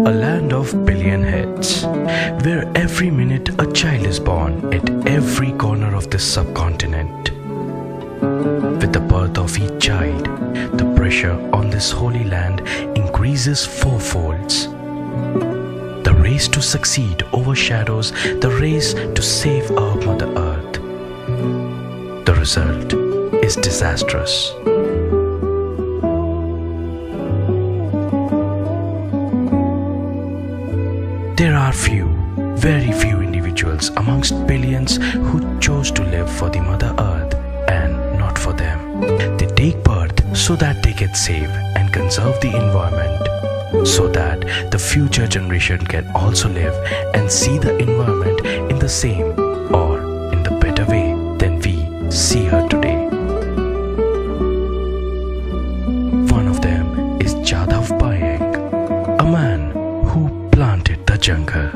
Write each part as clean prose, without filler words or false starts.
a land of billion heads, where every minute a child is born at every corner of this subcontinent. With the birth of each child, the pressure on this holy land increases fourfolds. The race to succeed overshadows the race to save our Mother Earth. The result is disastrous. There are few, very few individuals amongst billions who chose to live for the Mother Earth and not for them. They take birth so that they can save and conserve the environment, so that the future generation can also live and see the environment in the same or in the better way than we see her today. One of them is Jadhav Payeng, a man who planted the jungle.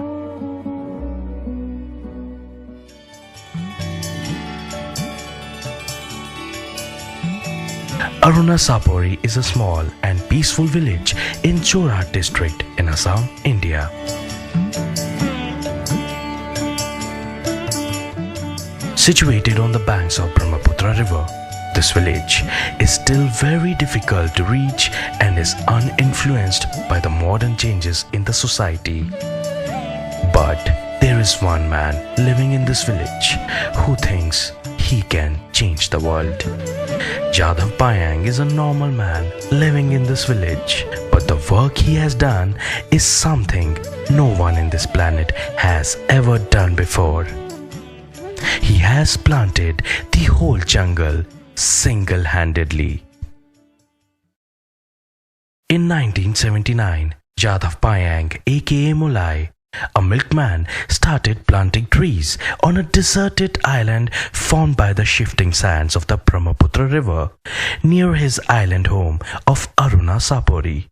Arunasapuri is a small and peaceful village in Jorhat district in Assam, India. Situated on the banks of Brahmaputra river, this village is still very difficult to reach and is uninfluenced by the modern changes in the society. But there is one man living in this village who thinks he can change the world. Jadhav Payeng is a normal man living in this village, but the work he has done is something no one in this planet has ever done before. He has planted the whole jungle single-handedly. In 1979, Jadhav Payeng aka Mulai, a milkman, started planting trees on a deserted island formed by the shifting sands of the Brahmaputra river near his island home of Arunasapuri.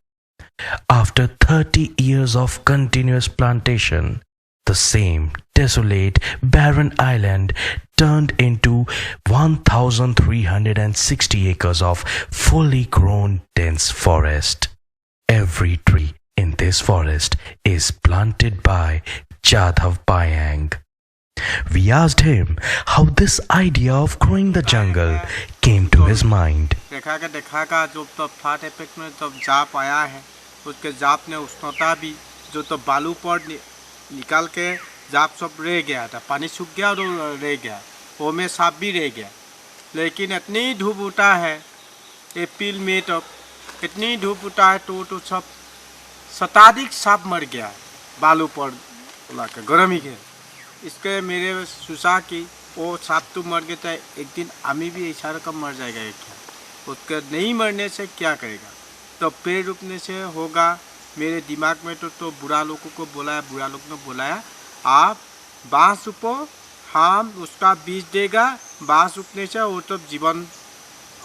After 30 years of continuous plantation, the same desolate, barren island turned into 1,360 acres of fully grown dense forest. Every tree in this forest is planted by Jadhav Payeng. We asked him how this idea of growing the jungle came to his mind. देखा जो तो flat effect में जब जाप आया है, उसके जाप ने उष्णता भी जो तो बालू पर निकाल के जाप सब रह गया था, पानी सूख गया और रह गया, वो में सांप भी रह गया। लेकिन इतनी धूप उठा है अप्रैल मई तक, इतनी धूप उठा है तो सब शताधिक सांप मर गया बालू पर लाकर गर्मी के। इसके मेरे सुसा की वो सांप तो मर गया था, एक दिन आमी भी ऐसा रकम मर जाएगा क्या, उसके नहीं मरने से क्या करेगा, तो पेड़ रोपने से होगा। मेरे दिमाग में तो बुरा लोगों को बुलाया, बुरा लोग ने बुलाया आप बाँस रोपो, हम उसका बीज देगा, बाँस रोपने से वो तो जीवन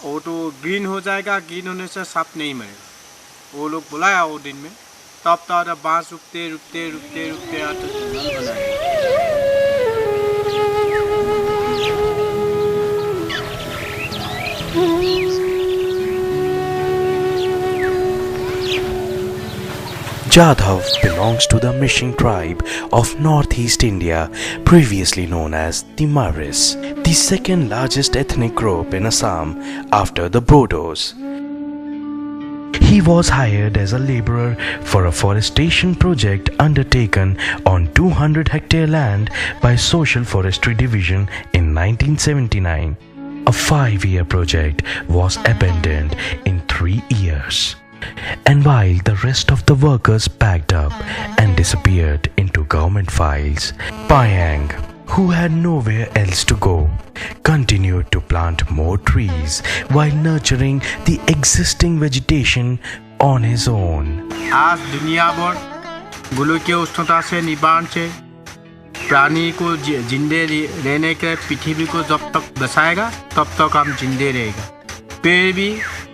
वो तो ग्रीन हो जाएगा, ग्रीन होने से सांप नहीं मरेगा। वो लोग बुलाया वो दिन में, तब तो बाँस रुकते रुकते रुकते रुकते तो जंगल बनाया। Jadhav belongs to the Mishing tribe of northeast India, previously known as the Maris, the second largest ethnic group in Assam after the Bodos. He was hired as a laborer for a forestation project undertaken on 200-hectare land by Social Forestry Division in 1979. A 5-year project was abandoned in 3 years. And while the rest of the workers packed up and disappeared into government files, Payeng, who had nowhere else to go, continued to plant more trees while nurturing the existing vegetation on his own. आज दुनिया भर गोलकीय उष्णता से निवारण से प्राणी को जिंदे रहने के पृथ्वी को जब तक बचाएगा तब तक हम जिंदे रहेगा। पेड़ भी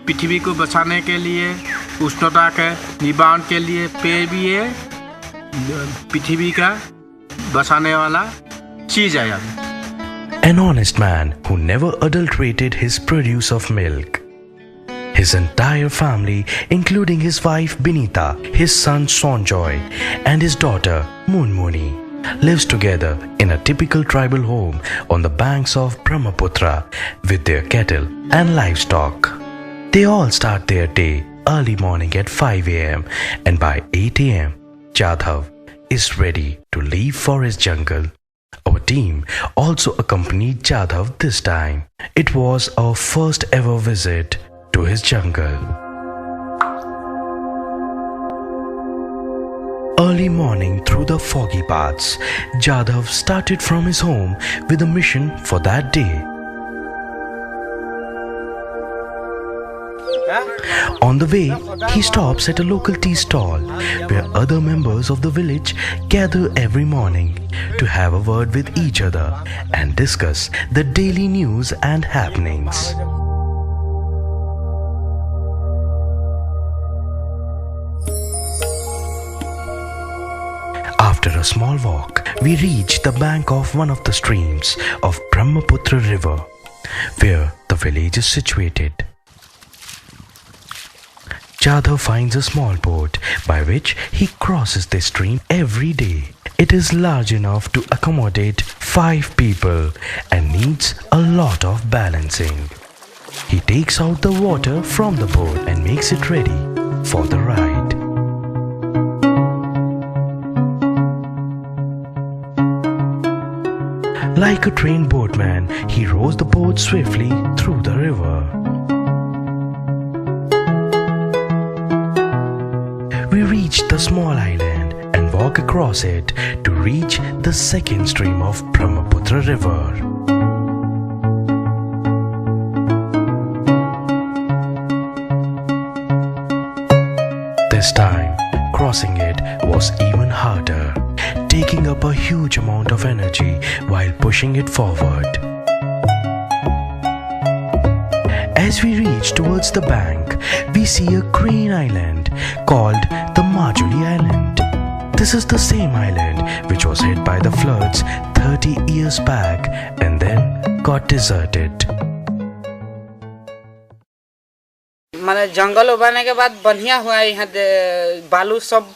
पृथ्वी को बचाने के लिए, उष्णता के निवारण के लिए पेड़ भी है, पृथ्वी का बचाने वाला चीज है। An honest man who never adulterated his produce of milk. His entire family, including his wife Binita, his son Sonjoy, and his daughter Moonmuni, lives together in a typical tribal home on the banks of Brahmaputra with their cattle and livestock. They all start their day early morning at 5 a.m. and by 8 a.m. Jadhav is ready to leave for his jungle. Our team also accompanied Jadhav this time. It was our first ever visit to his jungle. Early morning through the foggy paths, Jadhav started from his home with a mission for that day. On the way, he stops at a local tea stall where other members of the village gather every morning to have a word with each other and discuss the daily news and happenings. After a small walk, we reach the bank of one of the streams of Brahmaputra river, where the village is situated. Jadhav finds a small boat by which he crosses the stream every day. It is large enough to accommodate 5 people and needs a lot of balancing. He takes out the water from the boat and makes it ready for the ride. Like a trained boatman, he rows the boat swiftly through the river. We reach the small island and walk across it to reach the second stream of Brahmaputra river. This time, crossing it was even harder, taking up a huge amount of energy while pushing it forward. As we reach towards the bank, we see a green island called the Majuli Island. This is the same island which was hit by the floods 30 years back and then got deserted. माने जंगल उबारने के बाद बढ़िया हुआ यहाँ बालू सब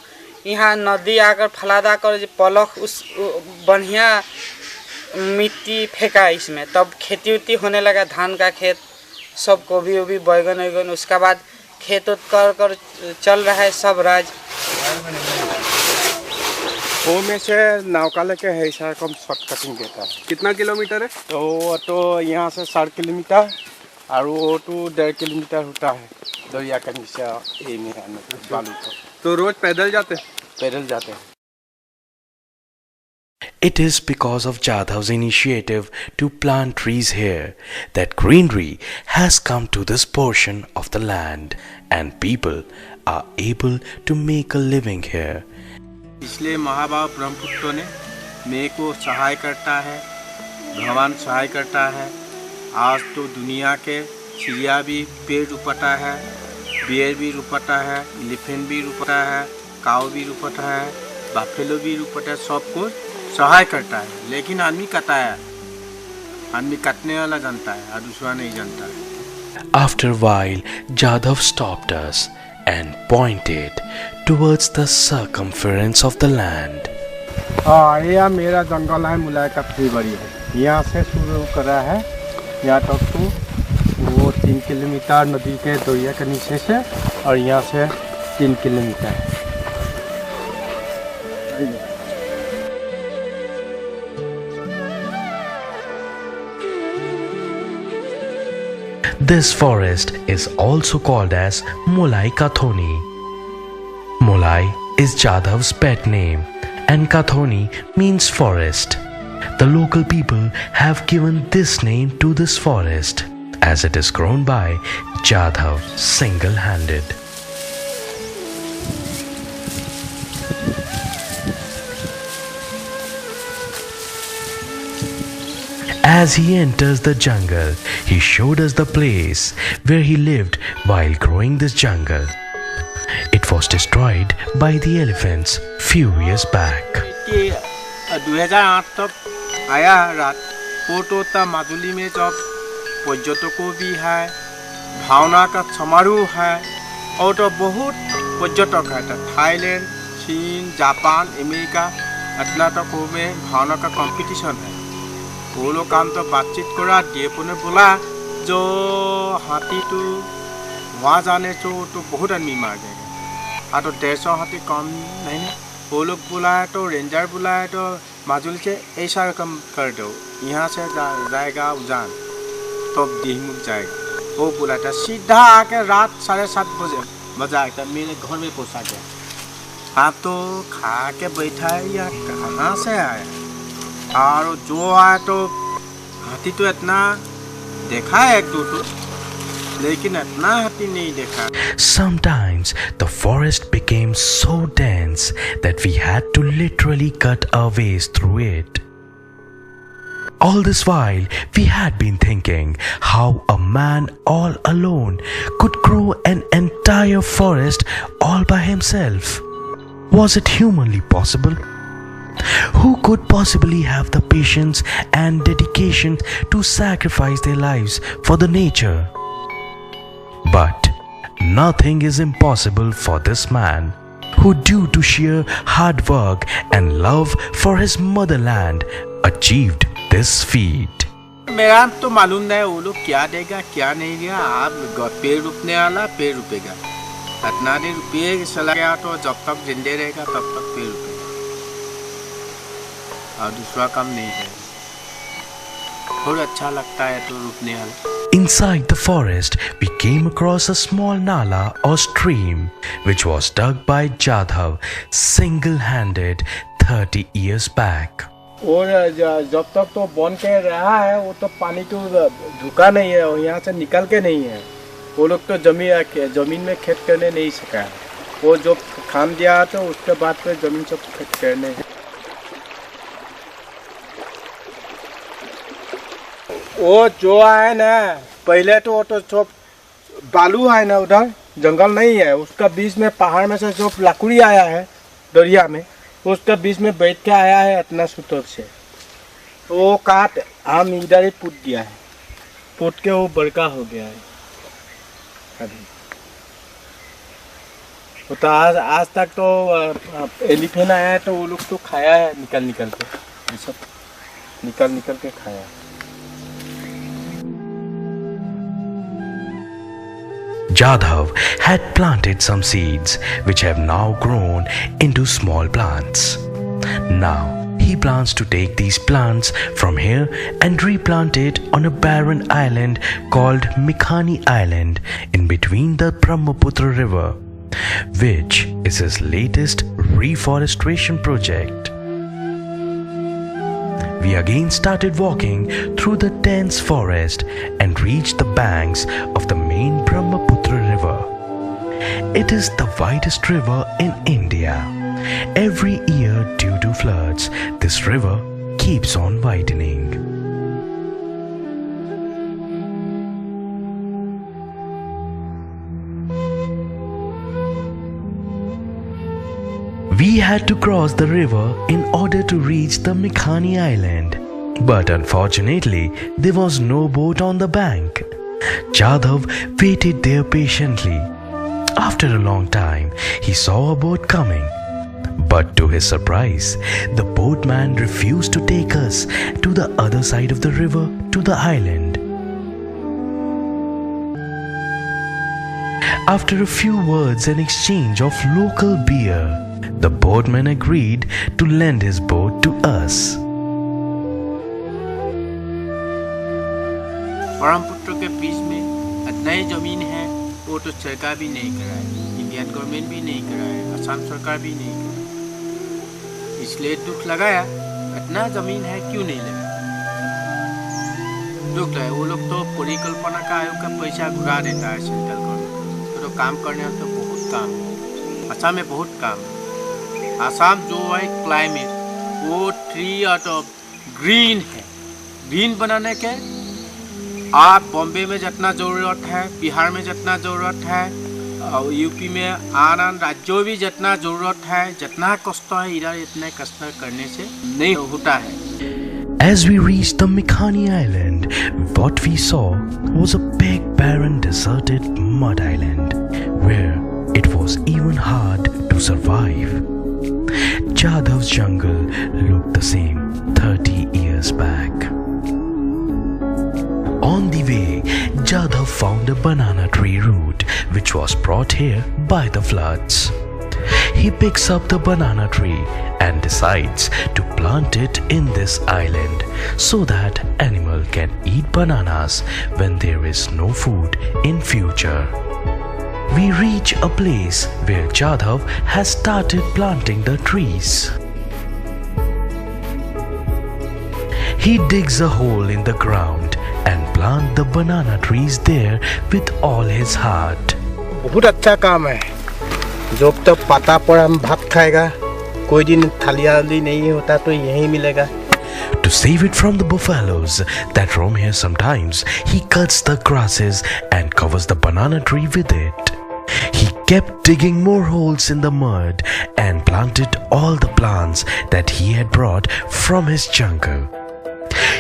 यहाँ नदी आकर फलादा कर पलख उस बढ़िया मिट्टी फेंका इसमें तब खेती उती होने लगा धान का खेत सब गोभी उभी बैगन वैगन उसका बाद खेत कर चल रहा है सब राज वो में से नौका लेके है ऐसा कम शॉर्ट कटिंग देता है। कितना किलोमीटर है? तो यहाँ से 7 किलोमीटर और वो तो 1.5 किलोमीटर होता है दरिया के नीचे ये में बालू तो रोज पैदल जाते हैं? पैदल जाते हैं। It is because of Jadhav's initiative to plant trees here that greenery has come to this portion of the land and people are able to make a living here. इसलिए महाभाव ब्रह्मपुत्र ने मेरे को सहाय करता है, भगवान सहाय करता है। आज तो दुनिया के चिड़िया भी पेड़ रोपता है, बेर भी रोपता है, एलिफेंट भी रोपता है, काऊ भी रोपता है, बफेलो भी रोपता है, सबको सहाय करता है। लेकिन आदमी कटा है, आदमी कटने वाला जानता है और दूसरा नहीं जानता है। After a while, Jadhav stopped us and pointed towards the circumference of the land. हाँ, यह मेरा जंगल है, मुलाय का फुलबाड़ी है। यहाँ से शुरू करा है, यहाँ तक तो वो 3 किलोमीटर नदी के दरिया के नीचे से और यहाँ से 3 kilometre. This forest is also called as Molai Kathoni. Molai is Jadhav's pet name and Kathoni means forest. The local people have given this name to this forest as it is grown by Jadhav single-handed. As he enters the jungle, he showed us the place where he lived while growing this jungle. It was destroyed by the elephants few years back. 2008 तक आया रात वो तो तब माजुली में जब पर्यटकों भी है भावना का समारोह है और तो बहुत पर्यटक है। थाईलैंड, चीन, जापान, अमेरिका इतना तक में भावना का कंपटीशन है। वो लोग काम तो बातचीत करा डीएफओ ने बोला जो हाथी तो वहाँ जाने तो बहुत आदमी मार जाएगा। हाँ तो 150 हाथी कम नहीं है। वो लोग बुलाए तो रेंजर बुलाए तो माजुल से ऐसा रकम कर दो, यहाँ से जाएगा उजान तो दिहमुख जाएगा। वो बुला था सीधा आके रात 7:30 बजे आया मेरे घर में पहुँचा गया। हाँ तो खा के बैठा है या कहाँ से आया। और जो आया तो हाथी तो इतना देखा है एक दो तो, लेकिन इतना हाथी नहीं देखा। Sometimes the forest became so dense that we had to literally cut our ways through it. All this while, we had been thinking how a man all alone could grow an entire forest all by himself. Was it humanly possible? Who could possibly have the patience and dedication to sacrifice their lives for the nature? But nothing is impossible for this man, who due to sheer hard work and love for his motherland achieved this feat. मेरा तो मालूम नहीं वो लोग क्या देगा क्या नहीं देगा। आप पेड़ रुपने वाला पेड़ रुपेगा, इतना देर रुपये चला गया तो जब तक जिंदे रहेगा तब तक पेड़ रुपेगा और दूसरा काम नहीं करेगा। बहुत अच्छा लगता है तो रुकने वाला। Inside the forest, we came across a small nala or stream which was dug by Jadhav single-handed 30 years back. और जब तक तो बन के रहा है वो तो पानी तो धुका नहीं है और यहाँ से निकल के नहीं है। वो लोग तो जमीन में खेत करने नहीं सका है। वो जो खान दिया तो उसके बाद फिर जमीन सब खेत करने। वो जो है ना पहले तो वो तो सब बालू है ना, उधर जंगल नहीं है, उसका बीच में पहाड़ में से जो लकड़ी आया है दरिया में, उसका बीच में बैठ के आया है इतना सूतर से। वो काट हम इधर ही पुट दिया है, पुट के वो बड़का हो गया है अभी। वो तो आज तक तो एलिफेंट आया है तो वो लोग तो खाया है निकल के, ये सब निकल के खाया है। Jadhav had planted some seeds which have now grown into small plants. Now he plans to take these plants from here and replant it on a barren island called Mikhani Island in between the Brahmaputra river, which is his latest reforestation project. We again started walking through the dense forest and reached the banks of the main Brahmaputra river. It is the widest river in India. Every year due to floods, this river keeps on widening. We had to cross the river in order to reach the Mikhani Island. But unfortunately, there was no boat on the bank. Jadhav waited there patiently. After a long time, he saw a boat coming. But to his surprise, the boatman refused to take us to the other side of the river to the island. After a few words and exchange of local beer, the boatman agreed to lend his boat to us. Brahmaputra के बीच में इतना ही जमीन है, वो तो सरकार भी नहीं कराए, इंडियन गवर्नमेंट भी नहीं कराए, असम सरकार भी नहीं कराए। इसलिए दुख लगाया, इतना जमीन है क्यों नहीं लगा। दुख लगा। वो लोग तो परिकल्पना का आयोग का पैसा घुरा देता है सेंट्रल गवर्नमेंट। तो काम करने में तो बहुत काम है, असम में बहुत काम है। असम जो है क्लाइमेट वो ट्री और तो ग्रीन है। ग्रीन बनाने के आप बॉम्बे में जितना ज़रूरत है, बिहार में जितना ज़रूरत है और यूपी में आन राज्यों भी जितना ज़रूरत है, जितना कष्ट है इधर इतने कष्ट करने से नहीं होता है। As we reached the Mikhani Island, what we saw was a big, barren, deserted mud island where it was even hard to survive. Jadhav's jungle looked the same 30 years back. On the way, Jadhav found a banana tree root which was brought here by the floods. He picks up the banana tree and decides to plant it in this island so that animal can eat bananas when there is no food in future. We reach a place where Jadhav has started planting the trees. He digs a hole in the ground and plants the banana trees there with all his heart. बहुत अच्छा काम है. जब तक पता पर हम भात खाएगा, कोई दिन थाली नहीं होता तो यही मिलेगा. To save it from the buffaloes that roam here sometimes, he cuts the grasses and covers the banana tree with it. He kept digging more holes in the mud and planted all the plants that he had brought from his jungle.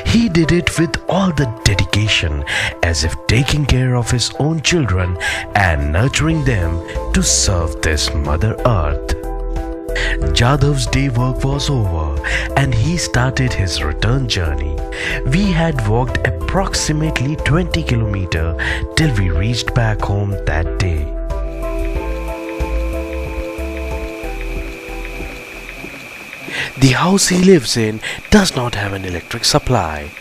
He did it with all the dedication, as if taking care of his own children and nurturing them to serve this Mother Earth. Jadhav's day work was over and he started his return journey. We had walked approximately 20 kilometers till we reached back home that day. The house he lives in does not have an electric supply.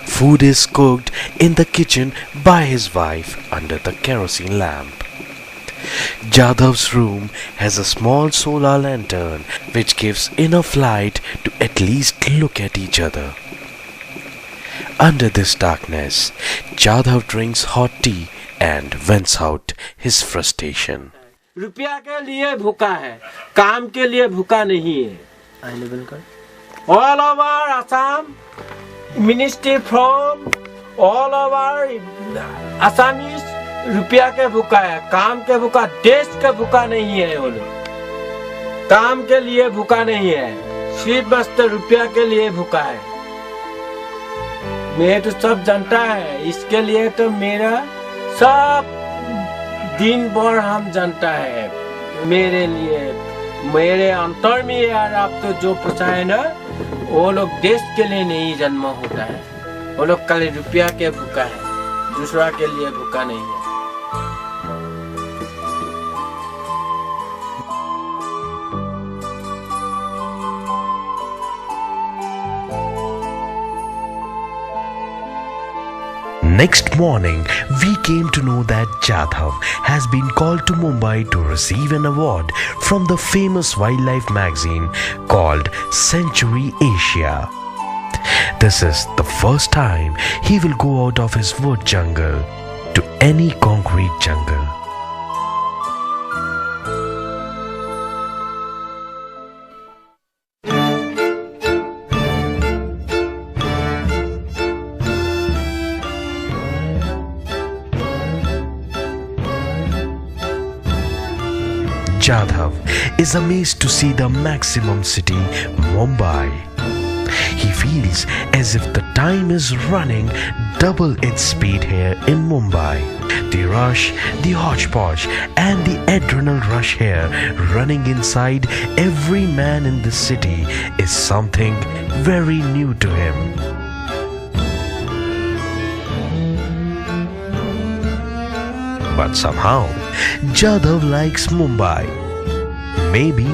Food is cooked in the kitchen by his wife under the kerosene lamp. Jadhav's room has a small solar lantern which gives enough light to at least look at each other. Under this darkness, Jadhav drinks hot tea and vents out his frustration. रुपया के लिए भूखा है, काम के लिए भूखा नहीं है. All over Assam, ministry from all over Assamese रुपया के भूखा है, काम के भूखा, देश के भूखा नहीं है. वो लोग काम के लिए भूखा नहीं है, सिर्फ बस रुपया के लिए भूखा है. मैं तो सब जानता है, इसके लिए तो मेरा सब दिन भर हम जानता है. मेरे लिए मेरे अंतर में यार आप तो जो पूछा है ना, वो लोग देश के लिए नहीं जन्म होता है. वो लोग खाली रुपया के भूखा है, दूसरा के लिए भूखा नहीं है. Next morning, we came to know that Jadhav has been called to Mumbai to receive an award from the famous wildlife magazine called Century Asia. This is the first time he will go out of his wood jungle to any concrete jungle. Jadhav is amazed to see the maximum city, Mumbai. He feels as if the time is running double its speed here in Mumbai. The rush, the hodgepodge and the adrenal rush here running inside every man in the city is something very new to him. But somehow, Jadhav likes Mumbai. Maybe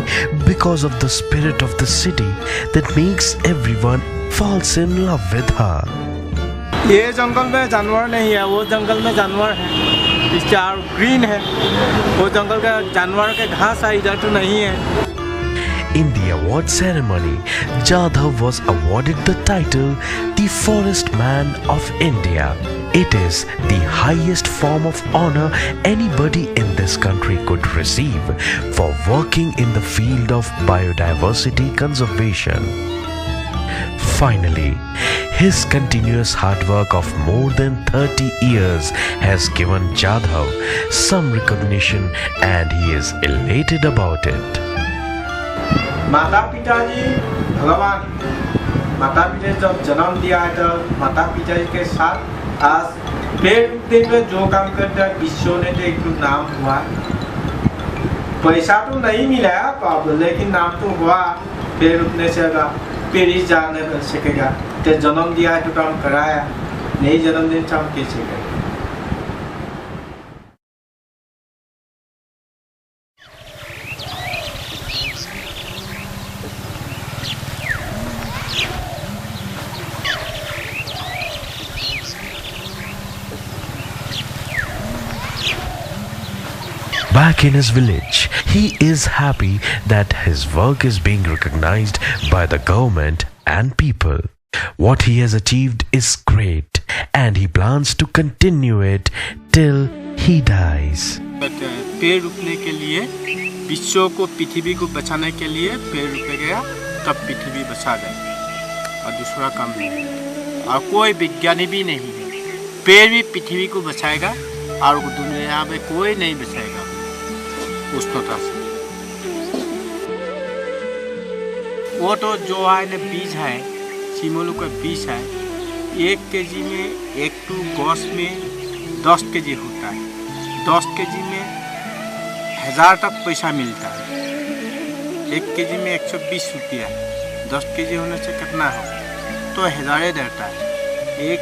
because of the spirit of the city that makes everyone falls in love with her. ये जंगल में जानवर नहीं है, वो जंगल में जानवर है. इस चार ग्रीन है, वो जंगल का जानवर के घास है, इधर तो नहीं है. In the award ceremony, Jadhav was awarded the title the Forest Man of India. It is the highest form of honor anybody in this country could receive for working in the field of biodiversity conservation. Finally, his continuous hard work of more than 30 years has given Jadhav some recognition and he is elated about it. माता पिता जी भगवान, माता पिता ने जब जन्म दिया है तो माता पिता जी के साथ आज पेड़ उगने में जो काम करता है विश्व ने तो एक नाम हुआ। पैसा तो नहीं मिला है लेकिन नाम तो हुआ। पेड़ उगने से पेड़ ही जाने सकेगा। तो जन्म दिया है तो काम कराया, नहीं जन्मदिन तो हम कैसे करें। Back in his village, he is happy that his work is being recognized by the government and people. What he has achieved is great and he plans to continue it till he dies. पेड़ रोपने के लिए, विश्व को, पृथ्वी को बचाने के लिए पेड़ रोपेगा तब पृथ्वी बचा जाएगी और दूसरा काम नहीं। और कोई विज्ञानी भी नहीं है, पेड़ भी पृथ्वी को बचाएगा और दुनिया में कोई नहीं बचाएगा उष्णता से। वो तो जो है ना बीज है, सिमोलू का बीज है, 1 केजी में, एक टू गॉस में 10 केजी होता है। 10 केजी में 1000 तक पैसा मिलता है। 1 केजी में 120 रुपया, 10 केजी होने से कितना हो तो 1000 देता है। एक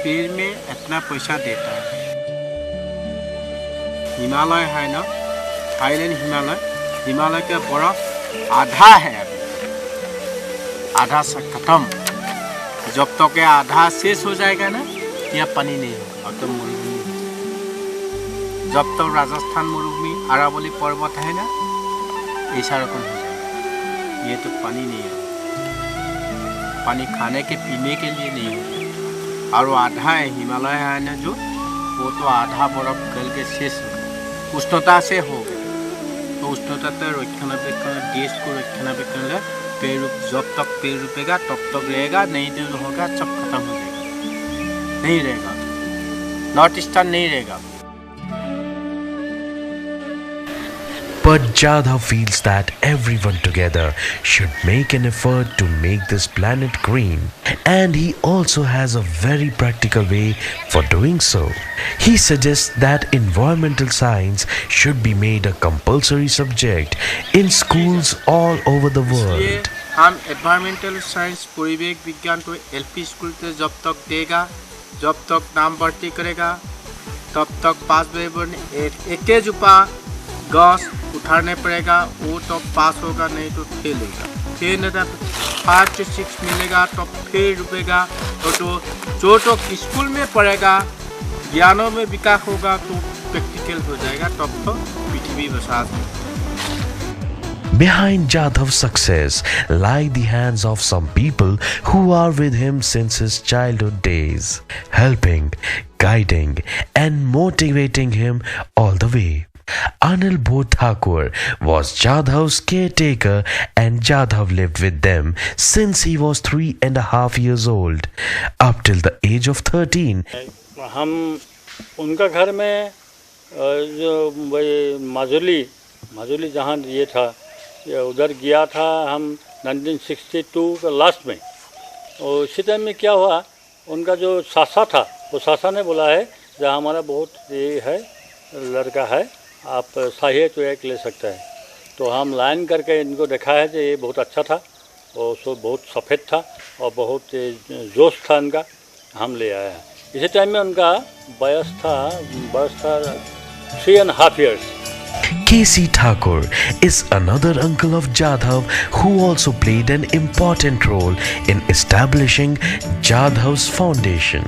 पेड़ में इतना पैसा देता है। हिमालय है ना, थाईलैंड हिमालय का बर्फ आधा है अभी, आधा से खत्म। जब तक ये आधा शेष हो जाएगा ना, यहाँ पानी नहीं होगा और तो मरुभूमि। जब तक राजस्थान मरुभूमि, अरावली पर्वत है ना, ऐसा रकम हो जाएगा। ये तो पानी नहीं है, पानी खाने के पीने के लिए नहीं होगा। और वो आधा है हिमालय है ना जो, वो तो आधा बर्फ गल के शेष हो, उष्णता से हो गया। तो उष्णता रक्षणाबेक्षण, देश को रक्षणाबेक्षण पेड़, जब तक पेड़ रुपेगा तब तक रहेगा, नहीं तो होगा सब खत्म हो जाएगा, नहीं रहेगा। नॉर्थ ईस्टर्न नहीं रहेगा। But Jadhav feels that everyone together should make an effort to make this planet green, and he also has a very practical way for doing so. He suggests that environmental science should be made a compulsory subject in schools all over the world. हम environmental science, परिवेश विज्ञान को LP school से जब तक देगा, जब तक नाम भर्ती करेगा, तब तक पास एक रुपया गॉस उठाने पड़ेगा, वो तो पास होगा, नहीं तो फेल होगा। फेल नहीं तो 5 से 6 मिलेगा तो फिर रुकेगा। तो जो स्कूल में पढ़ेगा, ज्ञानों में विकास होगा तो प्रैक्टिकल हो जाएगा, तब तो पृथ्वी बचा देगा। Behind Jadhav's success lie the hands of some people who are with him since his childhood days, helping, guiding and motivating him all the way. Anil Thakur was Jadhav's caretaker and Jadhav lived with them since he was 3.5 years old up till the age of 13. हम उनका घर में जो माजुली जहाँ ये था, उधर गया था हम 1962 का लास्ट में। और इसी टाइम में क्या हुआ, उनका जो सासा था, वो सासा ने बोला है कि हमारा बहुत ये है लड़का है, आप चाहिए तो एक ले सकता है। तो हम लाइन करके इनको देखा है कि ये बहुत अच्छा था और सो बहुत सफ़ेद था और बहुत जोश था इनका, हम ले आए हैं। इसी टाइम में उनका बयस था 3.5 years। K.C. Thakur is another uncle of Jadhav who also played an important role in establishing Jadhav's foundation.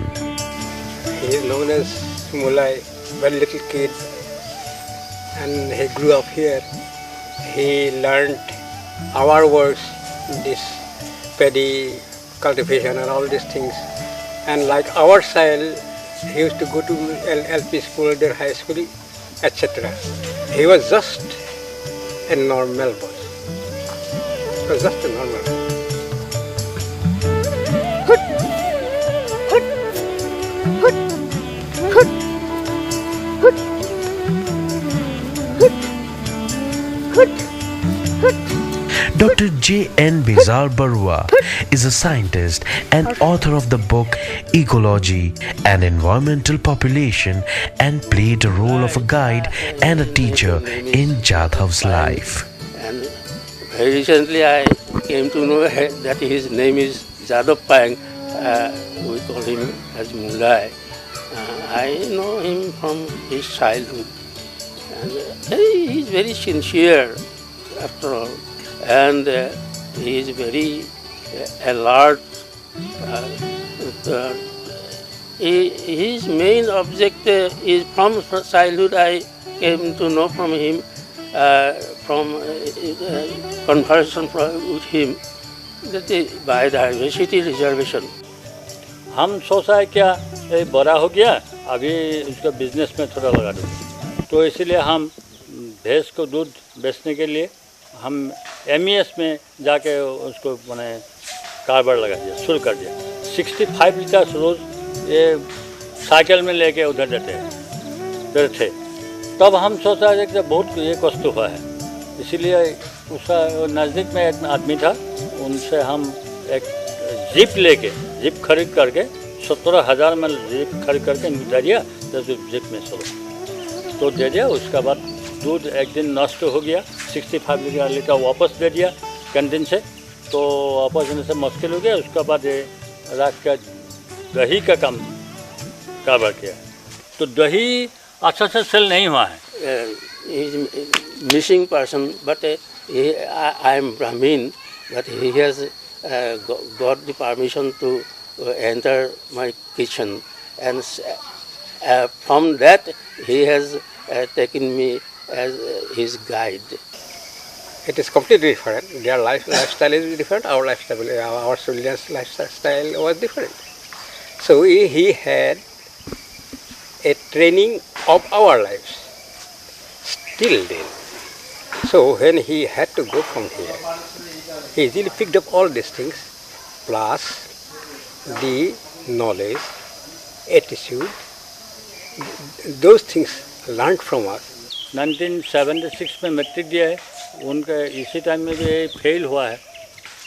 He is known as Mulai, very little kid, and he grew up here. He learned our works, this paddy cultivation and all these things. And like our child, he used to go to LP school, their high school, etc. He was just a normal boy. He was just a normal boy. Dr. J.N. Bezar Barua is a scientist and author of the book Ecology and Environmental Population and played a role of a guide and a teacher in Jadhav's life. And very recently I came to know that his name is Jadhav Pang. We call him as Mulai. I know him from his childhood. And he is very sincere after all. And he is very alert. His main object is from childhood. I came to know from him, from conversation with him, that is biodiversity reservation. हम सोचा है क्या ये बड़ा हो गया, अभी उसका बिजनेस में थोड़ा लगा दूँ, तो इसलिए हम भैंस को दूध बेचने के लिए हम MES में जाके उसको मैंने कारोबार लगा दिया, शुरू कर दिया। 65 लीटर रोज़ ये साइकिल में लेके उधर देते थे। तब हम सोचा है कि बहुत ये कष्ट हुआ है, इसीलिए उसका नज़दीक में एक आदमी था, उनसे हम एक जीप खरीद करके 17,000 में जीप खरीद करके दे दिया, तो जीप में चलो तो दे दिया। उसके बाद दूध एक दिन नष्ट हो गया, 65 लीटर वापस दे दिया कैंटीन से, तो वापस देने से मुश्किल हो गया। उसके बाद ये रात का दही का काम कारोबार किया, तो दही अच्छा से सेल नहीं हुआ है। Missing person, but I am Brahmin, but he has got the permission to enter my kitchen, and from that he has taken me as his guide. It is completely different. Their lifestyle is different. Our children's lifestyle was different. So he had a training of our lives still then. So when he had to go from here, he easily picked up all these things, plus the knowledge, attitude, those things learned from us. 1976 में matric दिया है, उनका इसी time में भी fail हुआ है,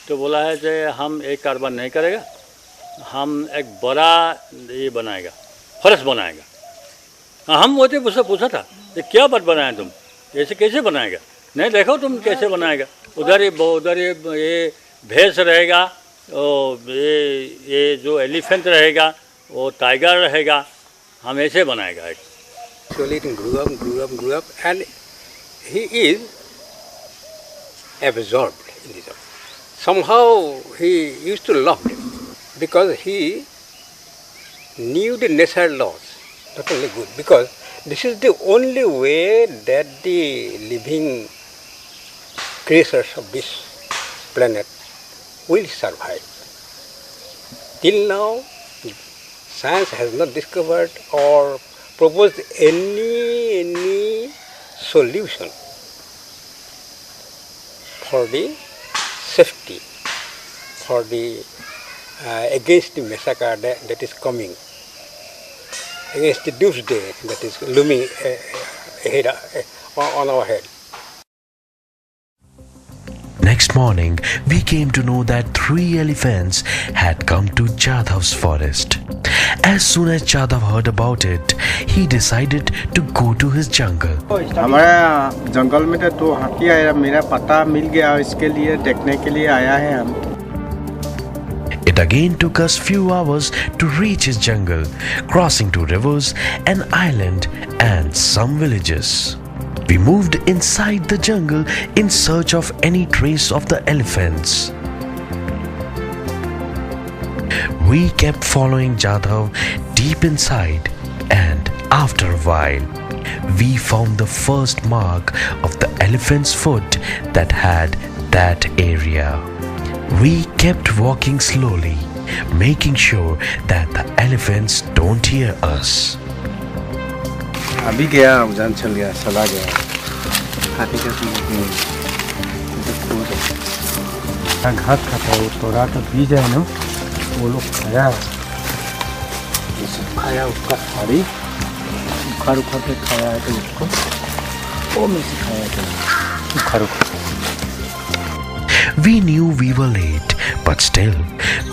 तो बोला है कि हम एक कारोबार नहीं करेगा, हम एक बड़ा ये बनाएगा, फॉरेस्ट बनाएगा। हम वो उससे पूछा था कि क्या बात बनाए तुम, ऐसे कैसे बनाएगा? नहीं देखो तुम कैसे बनाएगा, उधर ये भैंस रहेगा, ये जो एलिफेंट रहेगा, वो टाइगर रहेगा, हम ऐसे बनाएगा। Slowly it grew up, and he is absorbed in this. Somehow he used to love them because he knew the natural laws, not only good, because this is the only way that the living creatures of this planet will survive. Till now, science has not discovered or proposed any solution for the safety, for the against the massacre that is coming, against the doomsday that is looming ahead on our head. Next morning, we came to know that 3 elephants had come to Jadhav's forest. As soon as Jadhav heard about it, he decided to go to his jungle. हमारे जंगल में तो हाथी आया, मेरा पता मिल गया, इसके लिए देखने के लिए आया है हम। It again took us few hours to reach his jungle, crossing 2 rivers, an island and some villages. We moved inside the jungle in search of any trace of the elephants. We kept following Jadhav deep inside, and after a while, we found the first mark of the elephant's foot that had that area. We kept walking slowly, making sure that the elephants don't hear us. अभी गया, उजान चला गया। हाथी का घास खाता है, तोड़ा का बीज है ना, वो लोग खाया, उसका साड़ी उखाड़ के खाया है, तो उसको वो में से खाया था, उखाड़। We knew we were late, but still,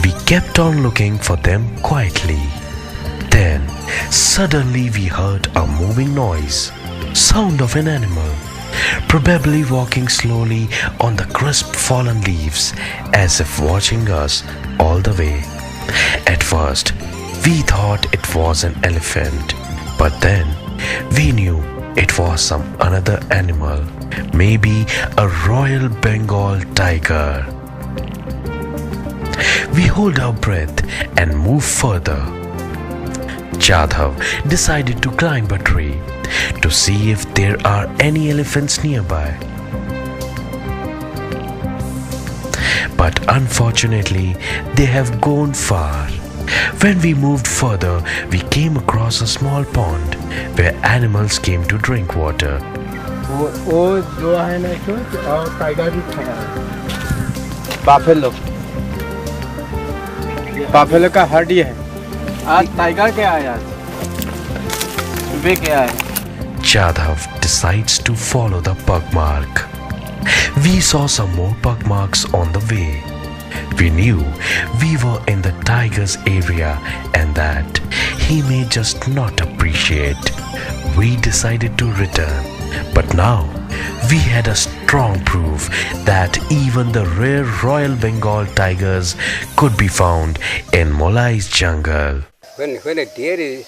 we kept on looking for them quietly. Then, suddenly we heard a moving noise, sound of an animal, probably walking slowly on the crisp fallen leaves, as if watching us all the way. At first, we thought it was an elephant, but then we knew it was some another animal, maybe a Royal Bengal tiger. We hold our breath and move further. Jadhav decided to climb a tree to see if there are any elephants nearby. But unfortunately, they have gone far. When we moved further, we came across a small pond where animals came to drink water. वो जो है ना और tiger भी खड़ा है, बाफेलो का heard he है। आज टाइगर क्या है, आज सुबह क्या है। Jadhav decides to follow the pug mark. We saw some more pug marks on the way. We knew we were in the tiger's area and that he may just not appreciate. We decided to return, but now we had a strong proof that even the rare Royal Bengal tigers could be found in Molai's jungle. When a deer is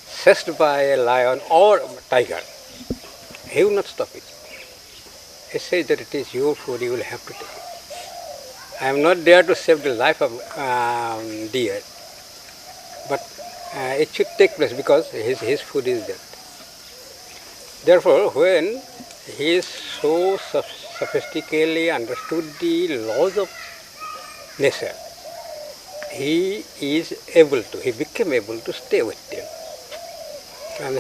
seized by a lion or tiger, he will not stop it. He says that it is your food, you will have to take it. I am not there to save the life of deer, but it should take place because his food is there. Therefore, when he is so sophisticatedly understood the laws of nature, he became able to stay with them. And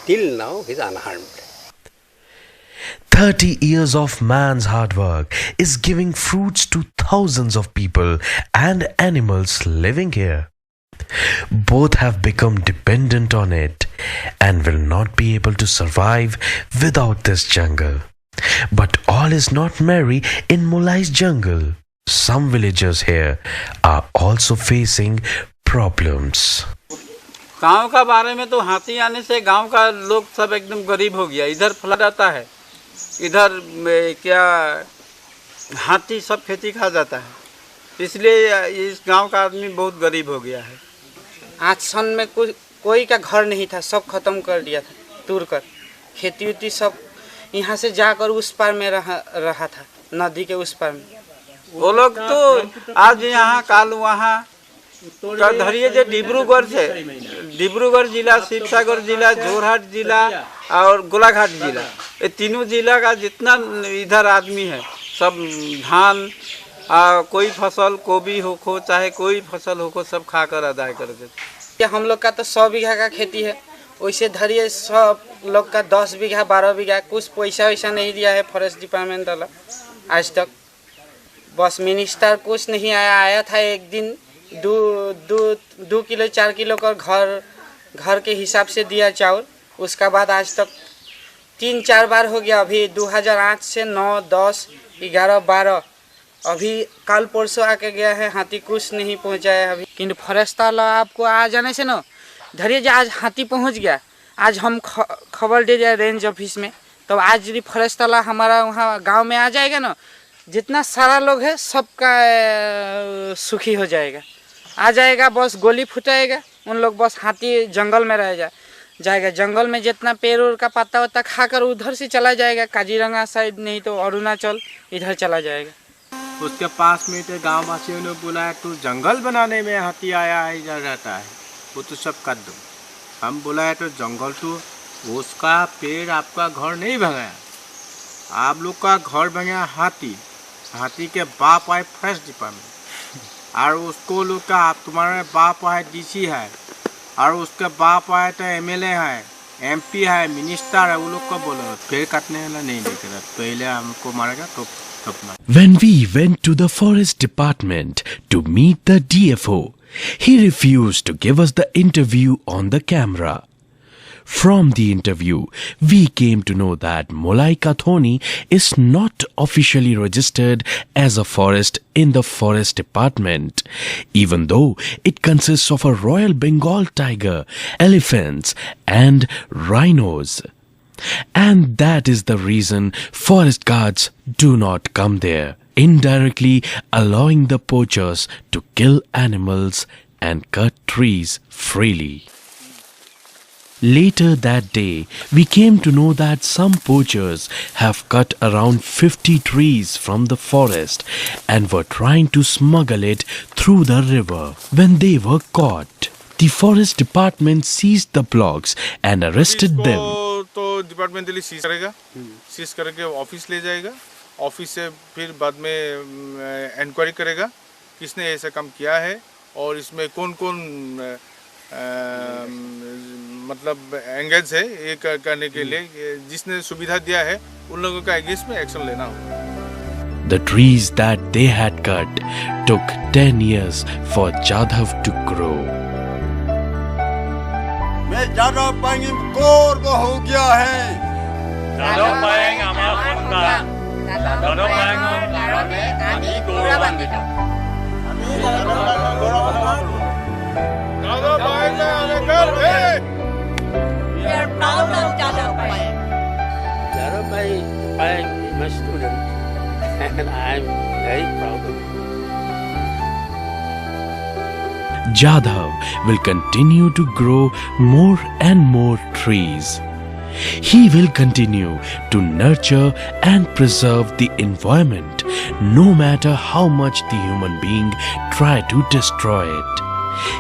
till now, he is unharmed. 30 years of man's hard work is giving fruits to thousands of people and animals living here. Both have become dependent on it and will not be able to survive without this jungle. But all is not merry in Molai's jungle. Some villagers here are also facing problems. गांव का बारे में तो हाथी आने से गांव का लोग सब एकदम गरीब हो गया। इधर फैला जाता है, इधर क्या हाथी सब खेती खा जाता है, इसलिए इस गांव का आदमी बहुत गरीब हो गया है। आज सन में कोई का घर नहीं था, सब खत्म कर दिया था, तोड़ कर खेती उती सब यहाँ से जाकर उस पार में रहा था, नदी के उस पार में। वो लोग तो आज यहाँ काल वहाँ धरिए जो डिब्रूगढ़ जिला, शिवसागर जिला, जोरहाट जिला और गोलाघाट जिला, ये तीनों जिला का जितना इधर आदमी है सब धान कोई फसल गोभी हो चाहे कोई फसल हो सब खाकर अदाय कर देते। हम लोग का तो 100 बीघा का खेती है, वैसे धरिए सब लोग का 10 बीघा 12 बीघा, कुछ पैसा वैसा नहीं दिया है फॉरेस्ट डिपार्टमेंट वाला आज तक। बस मिनिस्टर कुछ नहीं आया था एक दिन, 2 किलो 4 किलो का घर के हिसाब से दिया चावल, उसका बाद आज तक 3-4 बार हो गया। अभी 2008 से 9, 10, 11, 12 अभी कल परसों आके गया है, हाथी कुछ नहीं पहुंचा है अभी। किंतु फॉरेस्ट वाला आपको आ जाने से ना धरिए आज हाथी पहुंच गया, आज हम खबर दे दिया रेंज ऑफिस में, तो आज यदि फॉरेस्ट वाला हमारा वहाँ गांव में आ जाएगा ना, जितना सारा लोग है सबका सुखी हो जाएगा। आ जाएगा बस गोली फुटाएगा, उन लोग बस हाथी जंगल में रह जाएगा। जंगल में जितना पेड़ उड़ का पत्ता वत्ता खाकर उधर से चला जाएगा, काजीरंगा साइड नहीं तो अरुणाचल इधर चला जाएगा। उसके पास में तो गाँव वासियों ने बोला है तो जंगल बनाने में हाथी आया है, इधर रहता है, वो तो सब कर दो। हम बोला है तो जंगल तो उसका पेड़ आपका घर नहीं भगाया, आप लोग का घर भगाया हाथी के बाप आए फॉरेस्ट डिपार्टमेंट, और उसको लोग का आप तुम्हारे बाप आए डीसी है, और उसके बाप आए तो एमएलए है, एमपी है, मिनिस्टर है, वो लोग को बोलो पेड़ काटने वाला नहीं देख रहा, पहले हमको मारेगा तो When we went to the forest department to meet the DFO, he refused to give us the interview on the camera. From the interview, we came to know that Molai Kathoni is not officially registered as a forest in the Forest Department, even though it consists of a Royal Bengal tiger, elephants, and rhinos. And that is the reason forest guards do not come there, indirectly allowing the poachers to kill animals and cut trees freely. Later that day, we came to know that some poachers have cut around 50 trees from the forest and were trying to smuggle it through the river. When they were caught, the forest department seized the blocks and arrested them. तो departmentally seize करेगा, seize करके office ले जाएगा, office से फिर बाद में inquiry करेगा किसने ऐसा काम किया है और इसमें कौन कौन मतलब एंगेज है ये करने के लिए, जिसने सुविधा दिया है उन लोगों का अगेंस्ट में एक्शन लेना होगा. The trees that they had cut took 10 years for Jadhav to grow. मैं जादव पाएंगे कोर को हो गया है. जादव पाएंगे हमारा सुनता, जादव पाएंगे आनी गौरवान्वित. जादव पाएंगे आने कर दे. We are proud of Jadhav Paeng. Jadhav Paeng is my student and I am very proud of him. Jadhav will continue to grow more and more trees. He will continue to nurture and preserve the environment no matter how much the human being try to destroy it.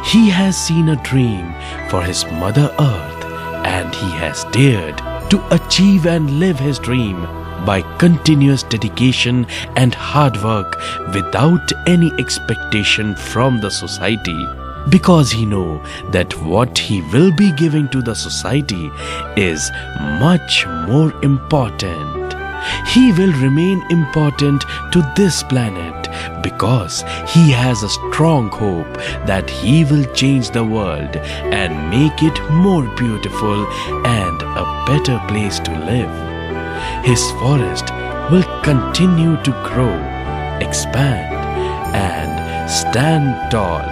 He has seen a dream for his Mother Earth and he has dared to achieve and live his dream by continuous dedication and hard work without any expectation from the society, because he knows that what he will be giving to the society is much more important. He will remain important to this planet because he has a strong hope that he will change the world and make it more beautiful and a better place to live. His forest will continue to grow, expand, and stand tall.